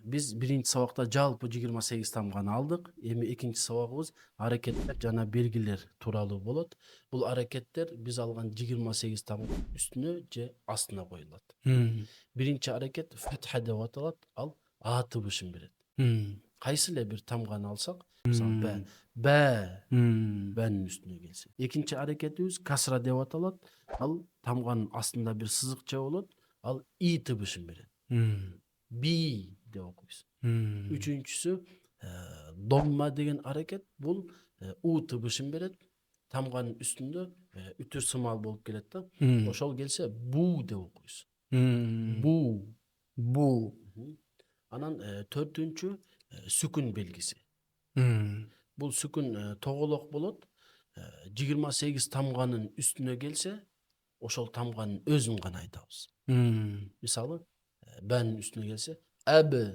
Biz birinci sabakta жалпы 28 тамганы алдык. Эми экинчи сабагыбыз аракеттер жана белгилер тууралуу болот. Бул аракеттер биз алган 28 тамганын үстүнө же астына коюлат. Биринчи аракет фатха деп аталат. Ал а тыбышын берет. Кайсы эле бир тамганы алсак, мисалы бәнин үстүнө келсе. Экинчи аракетибиз касра деп аталат. Ал тамганын астында бир сызыкча болот. Ал и тыбышын берет. Би деп окуйбуз. Үчүнчүсү домма деген аракет. Бул у тыбышын берет. Тамганын үстүндө үтүр сымал болуп келет да. Ошол келсе бу деп окуйбуз. Бу. Бу. Анан төртүнчү сүкүн белгиси. Бул сүкүн тоголок болот. 28 тамганын үстүнө келсе, ошол тамганын өзүн гана айтабыз. Мисалы, бәнин үстүнө келсе, әбі